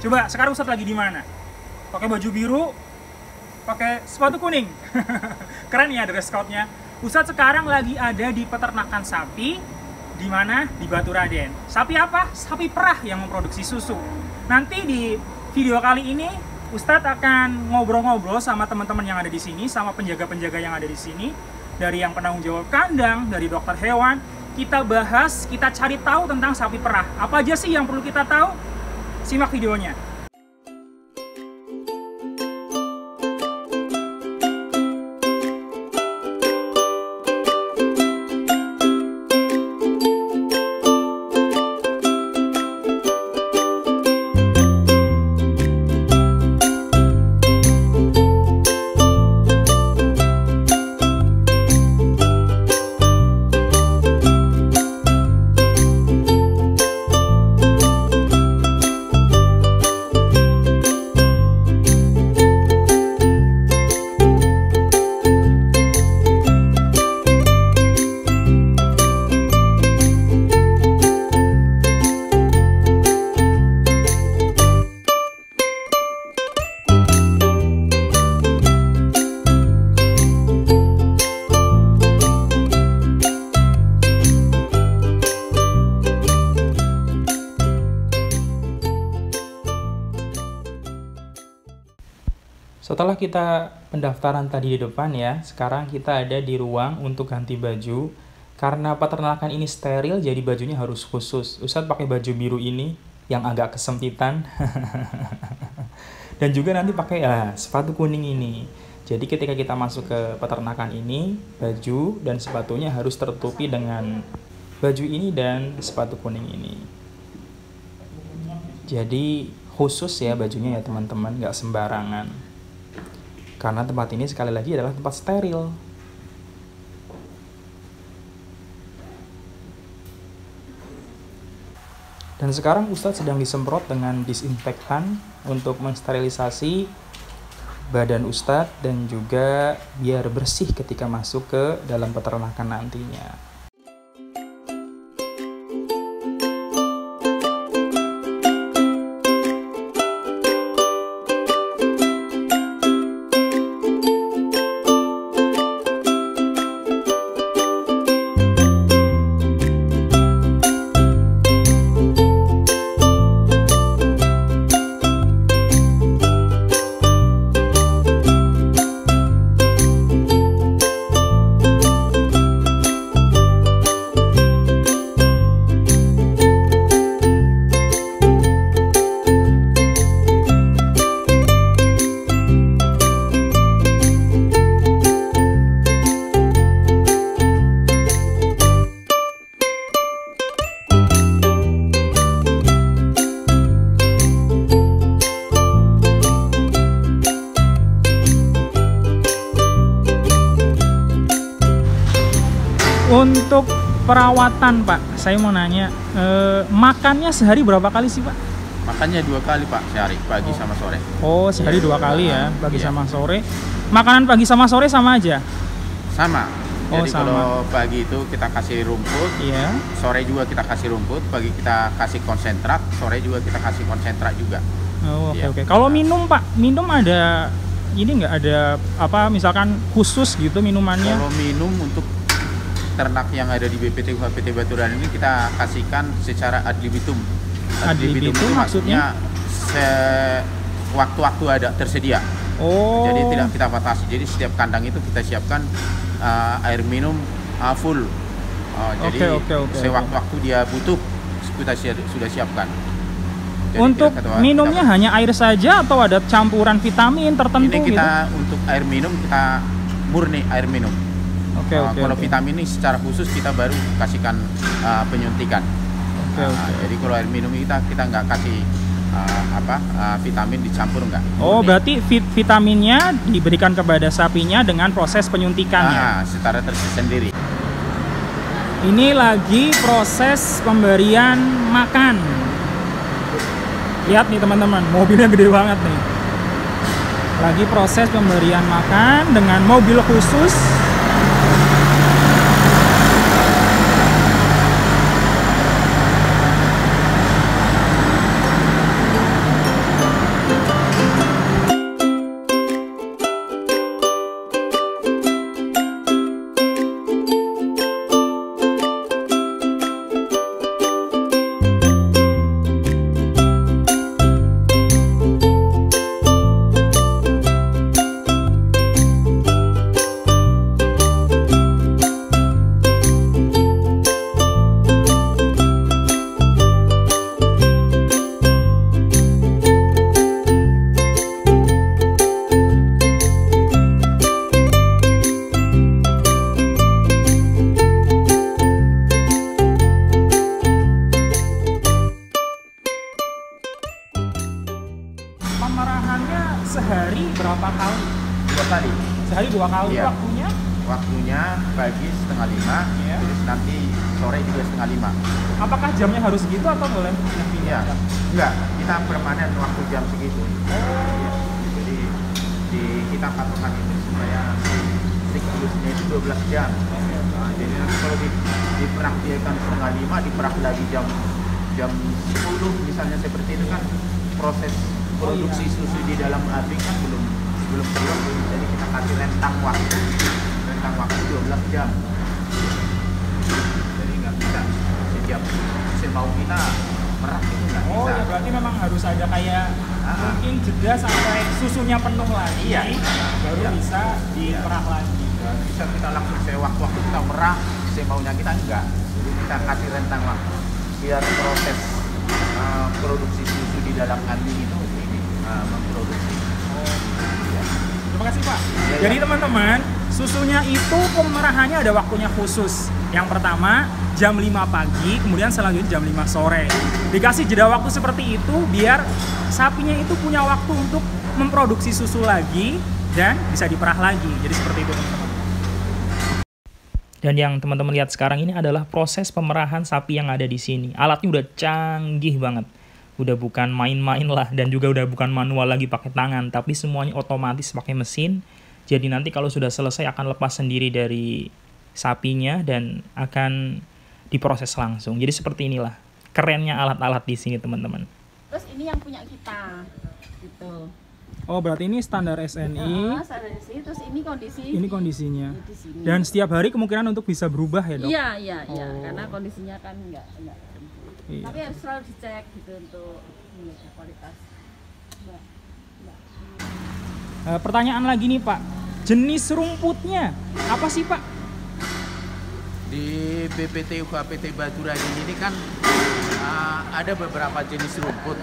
Coba sekarang Ustadz lagi di mana? Pakai baju biru, pakai sepatu kuning. Keren ya dress code-nya. Ustadz sekarang lagi ada di peternakan sapi. Di mana? Di Baturaden. Sapi apa? Sapi perah yang memproduksi susu. Nanti di video kali ini Ustadz akan ngobrol-ngobrol sama teman-teman yang ada di sini, sama penjaga-penjaga yang ada di sini, dari yang penanggung jawab kandang, dari dokter hewan. Kita bahas, kita cari tahu tentang sapi perah. Apa aja sih yang perlu kita tahu? Simak videonya. Setelah kita pendaftaran tadi di depan ya, sekarang kita ada di ruang untuk ganti baju. Karena peternakan ini steril, jadi bajunya harus khusus. Ustadz pakai baju biru ini yang agak kesempitan. Dan juga nanti pakai sepatu kuning ini. Jadi ketika kita masuk ke peternakan ini, baju dan sepatunya harus tertutupi dengan baju ini dan sepatu kuning ini. Jadi khusus ya bajunya ya teman-teman, nggak sembarangan. Karena tempat ini sekali lagi adalah tempat steril. Dan sekarang Ustadz sedang disemprot dengan disinfektan untuk mensterilisasi badan Ustadz dan juga biar bersih ketika masuk ke dalam peternakan nantinya. Untuk perawatan Pak, saya mau nanya, makannya sehari berapa kali sih Pak? Makannya 2 kali Pak, sehari, pagi sama sore. Oh, sehari 2 kali ya, pagi sama sore. Makanan pagi sama sore sama aja? Sama. Oh, jadi sama. kalau pagi itu kita kasih rumput, Iya. sore juga kita kasih rumput, pagi kita kasih konsentrat, sore juga kita kasih konsentrat juga. Oh, oke Iya. oke. Kalau minum Pak, minum ada ini nggak ada apa misalkan khusus gitu minumannya? Kalau minum untuk ternak yang ada di BPT UHPT Baturaden ini kita kasihkan secara ad libitum. Ad libitum itu maksudnya? Waktu-waktu ada tersedia. Oh. Jadi tidak kita batasi. Jadi setiap kandang itu kita siapkan air minum full. Jadi sewaktu-waktu dia butuh kita sudah siapkan. Jadi untuk minumnya hanya air saja atau ada campuran vitamin tertentu? Ini kita gitu? Untuk air minum kita murni air minum. Kalau vitamin ini secara khusus kita baru kasihkan penyuntikan. Jadi kalau air minum kita nggak kasih vitamin dicampur nggak. Oh, berarti vitaminnya diberikan kepada sapinya dengan proses penyuntikannya. Secara tersendiri. Ini lagi proses pemberian makan. Lihat nih teman-teman, mobilnya gede banget nih. Lagi proses pemberian makan dengan mobil khusus. Sehari 2 kali. Iya. Waktunya pagi 4:30, Iya. terus nanti sore juga 4:30. apakah jamnya harus gitu atau boleh pindah-pindah? Iya. Enggak, kita permanen waktu jam segitu. Iya. Jadi kita patokan itu supaya siklusnya itu 12 jam. Nah, jadi nanti kalau diperaktilkan 4:30, diperak lagi jam 10 misalnya, seperti itu kan proses produksi susu di dalam abing kan belum keluar, jadi kita kasih rentang waktu 12 jam. Jadi nggak bisa setiap semau kita merah itu nggak bisa. Oh ya, berarti memang harus ada kayak mungkin jeda sampai susunya penuh lagi, Iya. baru Iya. bisa diperah lagi. Nggak bisa kita langsung sewaktu-waktu kita merah semaunya kita enggak. Jadi kita kasih rentang waktu biar proses produksi susu di dalam kambing itu memproduksi. Iya. Terima kasih Pak. Ya, Jadi ya. teman-teman, susunya itu pemerahannya ada waktunya khusus. Yang pertama jam 5 pagi, kemudian selanjutnya jam 5 sore. Dikasih jeda waktu seperti itu biar sapinya itu punya waktu untuk memproduksi susu lagi dan bisa diperah lagi. Jadi seperti itu teman-teman. Dan yang teman-teman lihat sekarang ini adalah proses pemerahan sapi yang ada di sini. Alatnya udah canggih banget. Udah bukan main-main lah, dan juga udah bukan manual lagi pakai tangan, tapi semuanya otomatis pakai mesin. Jadi nanti kalau sudah selesai akan lepas sendiri dari sapinya dan akan diproses langsung. Jadi seperti inilah kerennya alat-alat di sini teman-teman. Terus ini yang punya kita, gitu. Oh berarti ini standar SNI. Standar SNI, terus ini kondisi. Ini kondisinya. Di sini. Dan setiap hari kemungkinan untuk bisa berubah ya dok? Iya, Oh. karena kondisinya kan enggak. Iya. Tapi harus selalu dicek gitu untuk menjaga kualitas. Pertanyaan lagi nih Pak, jenis rumputnya apa sih Pak? Di BPT UKPT Batu Raden ini kan ada beberapa jenis rumput,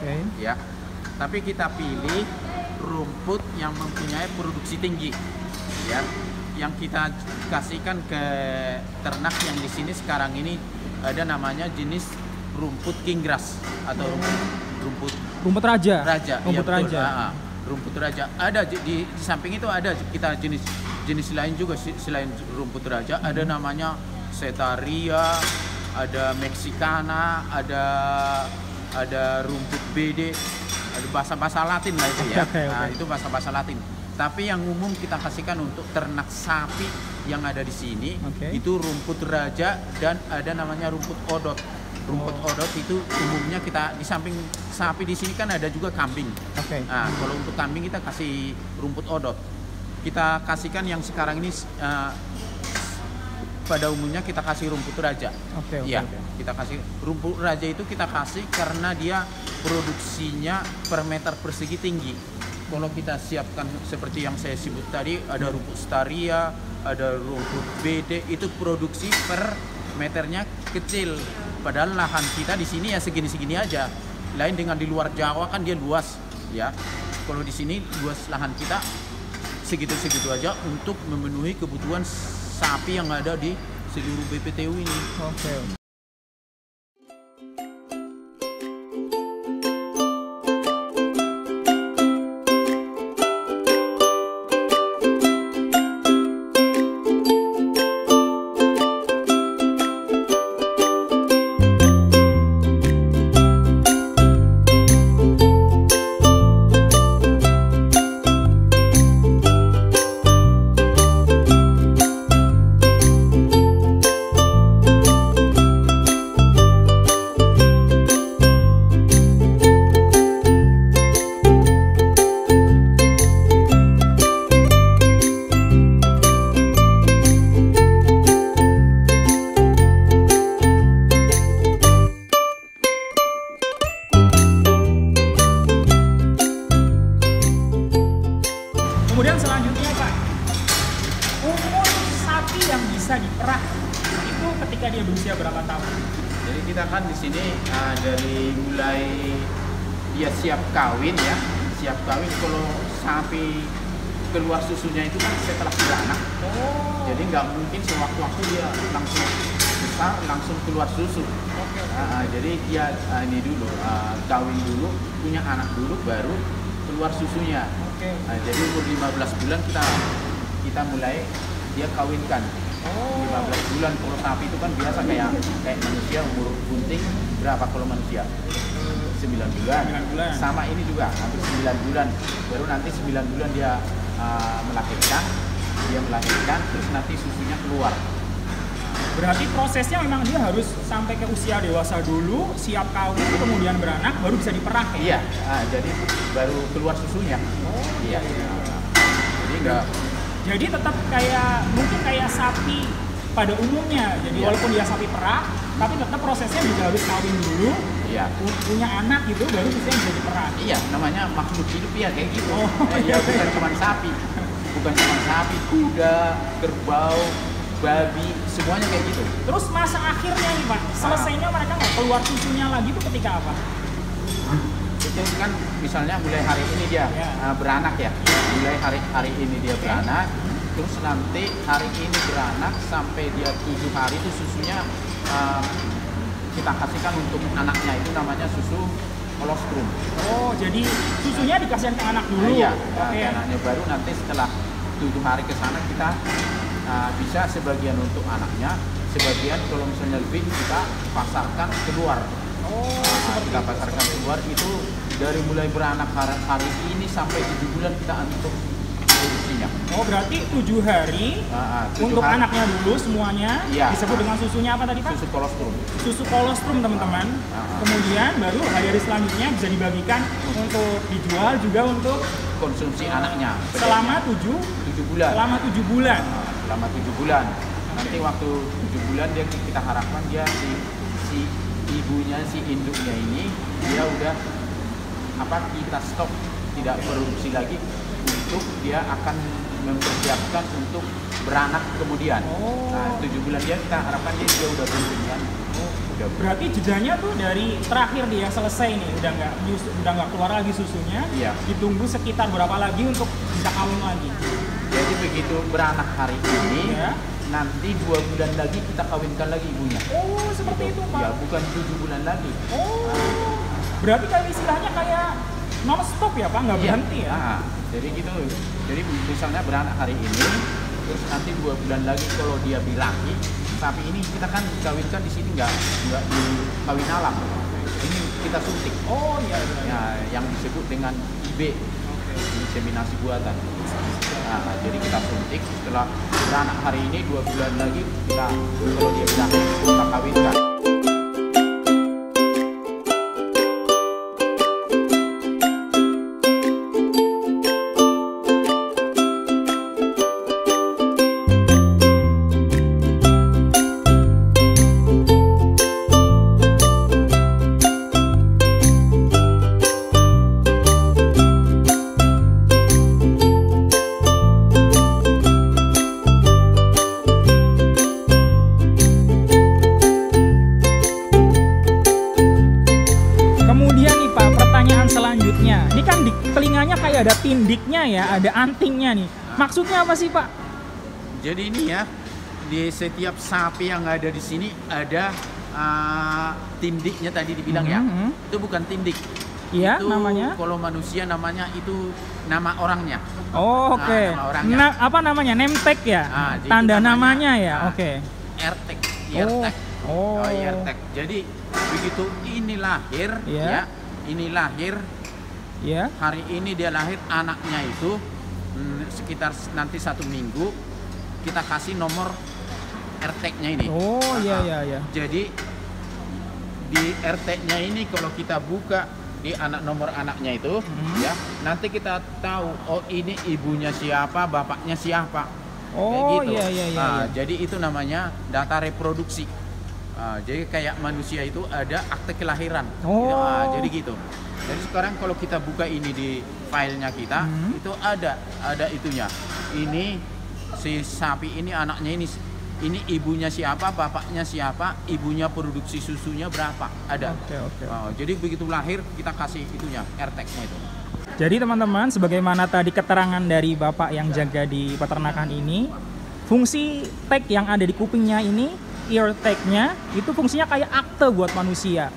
Oke. ya. Tapi kita pilih rumput yang mempunyai produksi tinggi, ya. Yang kita kasihkan ke ternak yang di sini sekarang ini ada namanya jenis rumput king grass atau Rumput raja. ya, Rumput betul. raja. Rumput raja. Ada di samping itu ada kita jenis lain juga selain rumput raja. Ada namanya Setaria, ada Mexicana, ada rumput BD, ada bahasa-bahasa Latin lah itu ya. Oke. Nah, itu bahasa-bahasa Latin. Tapi yang umum kita kasihkan untuk ternak sapi yang ada di sini itu rumput raja, dan ada namanya rumput odot. Rumput odot itu umumnya kita di samping sapi di sini kan ada juga kambing. Oke. Nah, kalau untuk kambing kita kasih rumput odot. Kita kasihkan yang sekarang ini pada umumnya kita kasih rumput raja. Oke. Iya, kita kasih rumput raja itu kita kasih karena dia produksinya per meter persegi tinggi. Kalau kita siapkan seperti yang saya sebut tadi, ada rumput Staria, ada rumput BD, itu produksi per meternya kecil. Padahal lahan kita di sini ya segini-segini aja. Lain dengan di luar Jawa kan dia luas, ya. Kalau di sini luas lahan kita segitu-segitu aja untuk memenuhi kebutuhan sapi yang ada di seluruh BPTU ini. Oke. Kemudian selanjutnya Pak, umur sapi yang bisa diperah itu ketika dia berusia berapa tahun? Jadi kita kan di sini dari mulai dia siap kawin ya, siap kawin. Kalau sapi keluar susunya itu kan setelah beranak. Oh. Jadi nggak mungkin sewaktu-waktu dia langsung besar langsung keluar susu. Jadi dia ini dulu kawin dulu, punya anak dulu, baru keluar susunya. Jadi umur 15 bulan kita kita mulai dia kawinkan. 15 bulan kalau sapi itu kan biasa kayak manusia umur bunting berapa kalau manusia? 9 bulan. Sama ini juga hampir 9 bulan. Baru nanti 9 bulan dia melahirkan, terus nanti susunya keluar. Berarti prosesnya memang dia harus sampai ke usia dewasa dulu, siap kawin, kemudian beranak, baru bisa diperah ya? Iya, jadi baru keluar susunya. Iya. Jadi enggak. Jadi tetap mungkin kayak sapi pada umumnya. Jadi walaupun dia sapi perah, tapi tetap prosesnya juga harus kawin dulu. Iya. Punya anak gitu, baru bisa diperah. Iya, namanya makhluk hidup ya kayak gitu. Iya, bukan cuma sapi. Bukan cuma sapi, kuda, kerbau, babi, semuanya kayak gitu. Terus masa akhirnya nih Pak, selesainya mereka nggak keluar susunya lagi itu ketika apa? Itu kan misalnya mulai hari ini dia beranak ya. Mulai hari ini dia beranak, terus nanti hari ini beranak sampai dia 7 hari itu susunya kita kasihkan untuk anaknya, itu namanya susu kolostrum. Oh, jadi susunya dikasihkan ke anak dulu? Iya, ke anaknya, baru nanti setelah 7 hari ke sana kita bisa sebagian untuk anaknya, sebagian kalau misalnya lebih kita pasarkan keluar. Kita pasarkan keluar itu dari mulai beranak hari ini sampai 7 bulan kita untuk produksinya. Oh, berarti 7 hari untuk anaknya dulu semuanya disebut dengan susunya apa tadi Pak? Susu kolostrum. Susu kolostrum teman-teman. Kemudian baru hari-hari selanjutnya bisa dibagikan untuk dijual juga untuk konsumsi anaknya. Selama 7 bulan. Selama 7 bulan. Selama 7 bulan. Nanti waktu 7 bulan dia kita harapkan dia si ibunya, si induknya ini dia udah kita stop, tidak produksi lagi, untuk dia akan mempersiapkan untuk beranak kemudian. 7 bulan dia kita harapkan dia udah berumur. Berarti jedanya tuh dari terakhir dia selesai nih, udah nggak keluar lagi susunya, ditunggu sekitar berapa lagi untuk bisa kawin lagi? Jadi begitu beranak hari ini, nanti 2 bulan lagi kita kawinkan lagi ibunya. Oh, seperti itu Pak? Ya, bukan 7 bulan lagi. Berarti kayak istilahnya kayak non-stop ya Pak, nggak berhenti ya? Jadi gitu. Jadi misalnya beranak hari ini, terus nanti 2 bulan lagi kalau dia birahi, sapi ini kita kan kawinkan di sini nggak di kawin alam. Ini kita suntik. Oh iya. Ya, yang disebut dengan IB, inseminasi buatan. Jadi kita suntik, setelah beranak hari ini 2 bulan lagi kita kalau dia birahi kita kawinkan. Ini kan di telinganya kayak ada tindiknya ya, ada antingnya nih. Maksudnya apa sih Pak? Jadi ini ya, di setiap sapi yang ada di sini ada tindiknya tadi dibilang ya. Itu bukan tindik. Iya, itu namanya? Kalau manusia namanya itu nama orangnya. Oh, oke. Nama orangnya. Apa namanya? Name tag ya? Tanda namanya ya? Oke. AirTag, AirTag. Oh, AirTag. Jadi begitu ini lahir ya, ini lahir. Ya. Hari ini dia lahir, anaknya itu sekitar nanti 1 minggu kita kasih nomor AirTag-nya ini. Oh iya. Jadi di AirTag-nya ini kalau kita buka di nomor anaknya itu, ya nanti kita tahu ini ibunya siapa, bapaknya siapa. Oh kayak gitu. Iya. Jadi itu namanya data reproduksi. Jadi kayak manusia itu ada akte kelahiran. Jadi gitu. Jadi sekarang kalau kita buka ini di filenya kita, itu ada itunya. Ini si sapi ini anaknya ini ibunya siapa, bapaknya siapa, ibunya produksi susunya berapa, ada. Oke. Jadi begitu lahir kita kasih itunya, AirTag-nya itu. Jadi teman-teman, sebagaimana tadi keterangan dari Bapak yang jaga di peternakan ini, fungsi tag yang ada di kupingnya ini, ear tag-nya, itu fungsinya kayak akte buat manusia.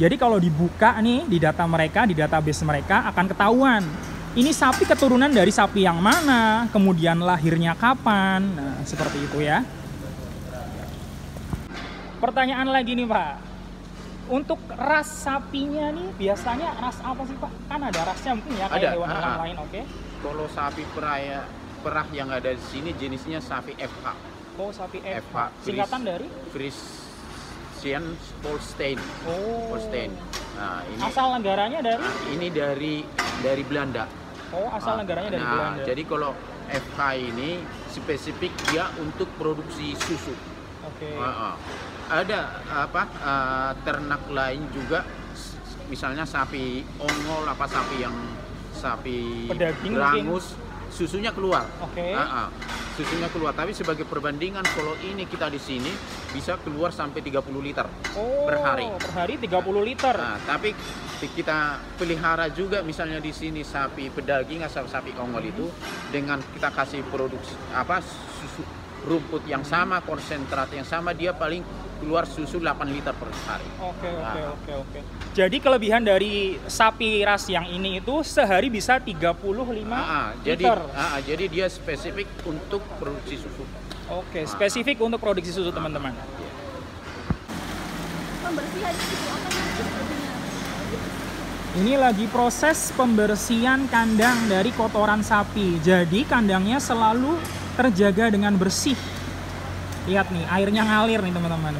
Jadi kalau dibuka nih di data mereka, di database mereka akan ketahuan ini sapi keturunan dari sapi yang mana, kemudian lahirnya kapan. Nah, seperti itu ya. Pertanyaan lagi nih Pak, untuk ras sapinya nih biasanya ras apa sih Pak? Kan ada rasnya mungkin ya kayak hewan-hewan lain, oke? Kalau sapi perah yang ada di sini jenisnya sapi FH. Oh, sapi FH. Singkatan dari? Friesian Holstein. Oh. Holstein. Nah, ini asal negaranya dari? Ini dari Belanda. Oh, asal negaranya dari Belanda. Jadi kalau FH ini spesifik dia untuk produksi susu. Oke. Ada ternak lain juga, misalnya sapi ongol, sapi pedaging berangus, susunya keluar. Oke. Susunya keluar, tapi sebagai perbandingan kalau ini kita di sini bisa keluar sampai 30 liter per hari. Per hari 30 liter. Tapi kita pelihara juga misalnya di sini sapi pedaging atau sapi ongol itu dengan kita kasih produksi susu rumput yang sama, konsentrat yang sama, dia paling keluar susu 8 liter per hari. Oke. Jadi kelebihan dari sapi ras yang ini itu sehari bisa 35 liter. Jadi dia spesifik untuk produksi susu. Oke, spesifik untuk produksi susu teman-teman. Pembersihannya itu apa namanya? Ini lagi proses pembersihan kandang dari kotoran sapi. Jadi kandangnya selalu terjaga dengan bersih. Lihat nih, airnya ngalir nih teman-teman.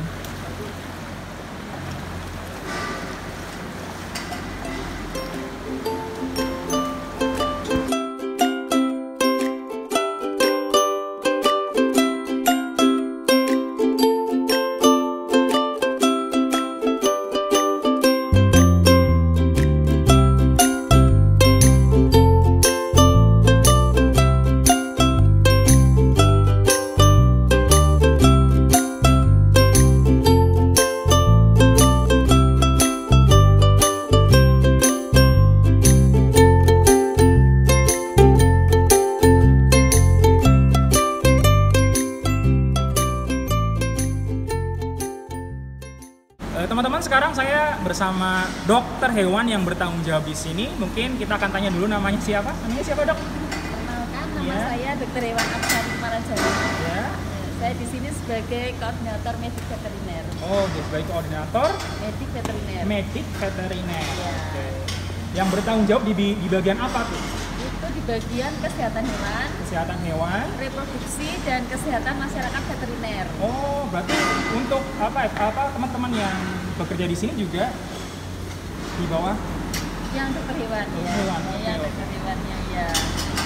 Teman-teman, sekarang saya bersama dokter hewan yang bertanggung jawab di sini. Mungkin kita akan tanya dulu namanya siapa? Namanya siapa, Dok? Perkenalkan, nama saya Dr. Hewan Absari Marajaya. Ya. Saya di sini sebagai koordinator medik veteriner. Oh, sebagai koordinator medik veteriner. Medik veteriner. Ya. Oke. Yang bertanggung jawab di bagian apa tuh? Itu di bagian kesehatan hewan, Kesehatan hewan, reproduksi dan kesehatan masyarakat veteriner. Oh, berarti untuk teman-teman yang bekerja di sini juga di bawah Yang dokter hewan ya. Hewan, Yang oke. dokter hewannya ya.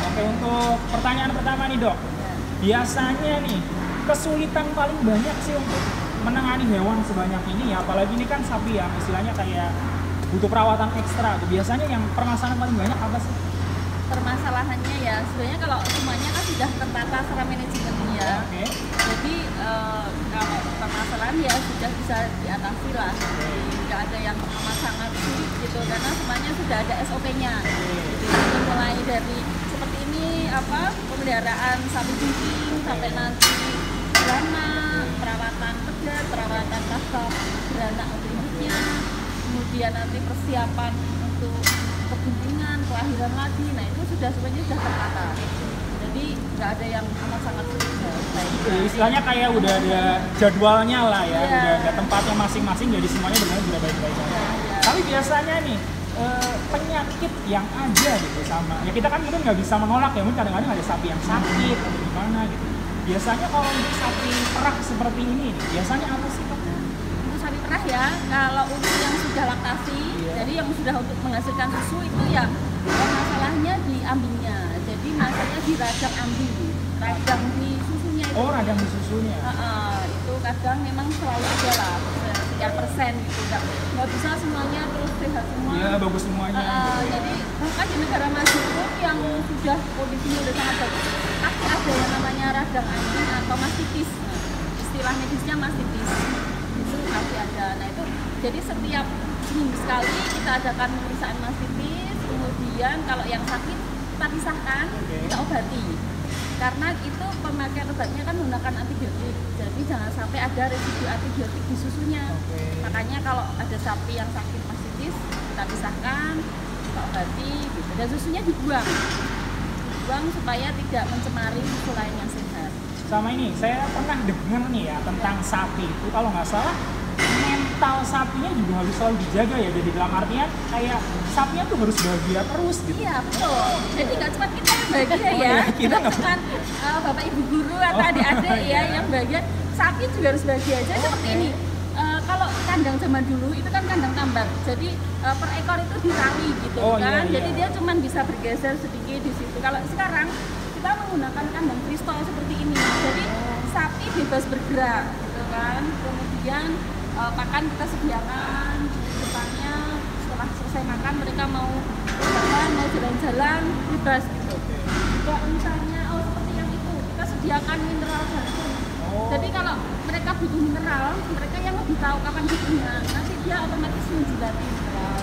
Oke, untuk pertanyaan pertama nih, Dok. Ya. Biasanya nih, kesulitan paling banyak sih untuk menangani hewan sebanyak ini ya, apalagi ini kan sapi yang istilahnya kayak butuh perawatan ekstra. Biasanya yang permasalahan paling banyak apa sih? Permasalahannya ya sebenarnya kalau semuanya kan sudah tertata secara manajemennya. Oke. Jadi kalau permasalahan ya sudah bisa diatasi lah. Tidak ada yang amat sangat sulit gitu karena semuanya sudah ada SOP-nya. Jadi mulai dari seperti ini pemeliharaan sapi jinjing sampai nanti beranak, perawatan pedal, perawatan pasca beranak berikutnya, kemudian nanti persiapan untuk keguntingan, kelahiran lagi. Nah itu semuanya sudah tertata. Jadi nggak ada yang amat sangat sulit. Istilahnya kayak udah ada jadwalnya lah ya, Iya. udah ada tempatnya masing-masing, jadi semuanya benar-benar sudah baik-baik aja. Iya. Tapi biasanya nih penyakit yang ada gitu sama ya, kita kan mungkin nggak bisa menolak ya, mungkin kadang-kadang ada sapi yang sakit atau gimana gitu. Biasanya kalau untuk sapi perah seperti ini nih, biasanya apa sih Pak? Untuk sapi perah ya, kalau untuk yang sudah laktasi, jadi yang sudah untuk menghasilkan susu itu ya masalahnya di ambilnya. Jadi masalahnya di radang ambil, radang di susunya itu. Oh, radang di susunya. Itu kadang memang selalu ada lah sekian persen gitu, nggak bisa semuanya terus sehat semua. Iya, bagus semuanya. Jadi bahkan di negara maju pun yang sudah kondisinya udah sangat bagus, pasti ada yang namanya radang anjing atau mastitis. Istilah medisnya mastitis. Itu pasti ada. Nah itu jadi setiap seminggu sekali kita adakan pemeriksaan mastitis, kemudian kalau yang sakit kita pisahkan, kita obati. Karena itu pemakaian obatnya kan menggunakan antibiotik, jadi jangan sampai ada residu antibiotik di susunya. Makanya kalau ada sapi yang sakit mastitis kita pisahkan, stok hati gitu. Dan susunya dibuang supaya tidak mencemari susu lain yang sehat. Sama ini, saya pernah dengar nih ya tentang sapi itu, kalau nggak salah mental sapinya juga harus selalu dijaga ya. Jadi dalam artian kayak sapinya tuh harus bahagia terus gitu. Iya betul. Jadi nggak cuma kita yang bahagia ya, kita nggak cuma bapak ibu guru atau adik-adik ya yang bahagia, sapi juga harus bahagia aja. Seperti ini. Kalau kandang zaman dulu itu kan kandang tambak, jadi per ekor itu dirali gitu kan. Iya. Jadi dia cuma bisa bergeser sedikit di situ. Kalau sekarang kita menggunakan kandang kristal seperti ini, jadi sapi bebas bergerak gitu kan. Kemudian pakan kita sediakan di depannya, setelah selesai makan mereka mau jalan, mau jalan-jalan bebas gitu. Kalau misalnya seperti yang itu kita sediakan mineral jantung. Jadi kalau mereka butuh mineral, mereka yang lebih tahu kapan butuhnya, nanti dia otomatis menjilati mineral.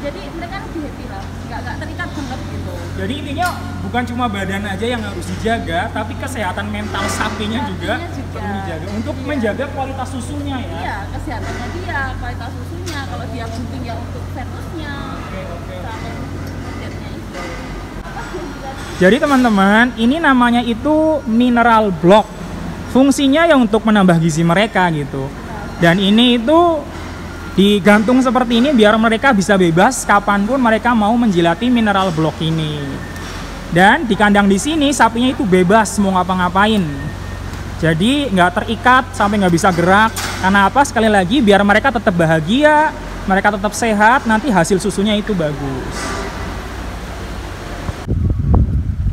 Jadi mereka lebih happy lah, nggak terikat banget gitu. Jadi intinya bukan cuma badan aja yang harus dijaga, tapi kesehatan mental sapinya juga perlu dijaga untuk menjaga kualitas susunya ya. Iya, kesehatannya dia, kualitas susunya. Kalau dia bunting ya untuk fetusnya. Jadi teman-teman, ini namanya itu mineral block. Fungsinya ya untuk menambah gizi mereka gitu. Dan ini itu digantung seperti ini biar mereka bisa bebas kapanpun mereka mau menjilati mineral block ini. Dan di kandang di sini sapinya itu bebas mau ngapa-ngapain. Jadi nggak terikat sampai nggak bisa gerak. Karena apa? Sekali lagi biar mereka tetap bahagia, mereka tetap sehat, nanti hasil susunya itu bagus.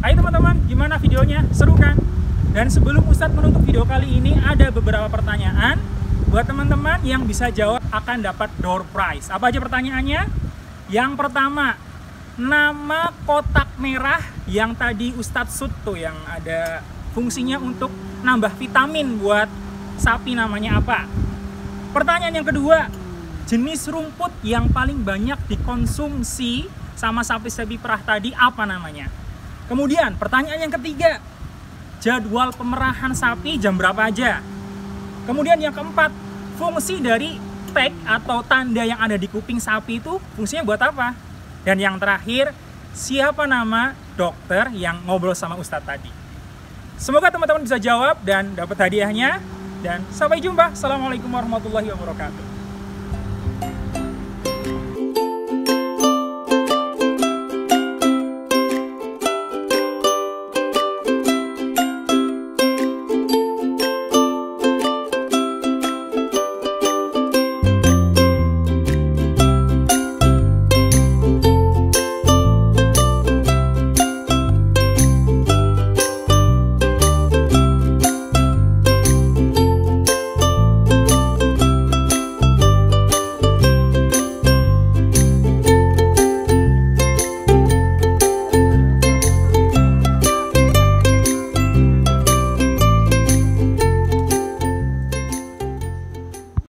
Ayo teman-teman, gimana videonya? Seru kan? Dan sebelum Ustadz menutup video kali ini, ada beberapa pertanyaan buat teman-teman yang bisa jawab akan dapat door prize. Apa aja pertanyaannya? Yang pertama, nama kotak merah yang tadi Ustadz shoot tuh, yang ada fungsinya untuk nambah vitamin buat sapi, namanya apa? Pertanyaan yang kedua, jenis rumput yang paling banyak dikonsumsi sama sapi-sapi perah tadi apa namanya? Kemudian pertanyaan yang ketiga, jadwal pemerahan sapi jam berapa aja? Kemudian yang keempat, fungsi dari tag atau tanda yang ada di kuping sapi itu fungsinya buat apa? Dan yang terakhir, siapa nama dokter yang ngobrol sama Ustadz tadi? Semoga teman-teman bisa jawab dan dapat hadiahnya. Dan sampai jumpa. Assalamualaikum warahmatullahi wabarakatuh.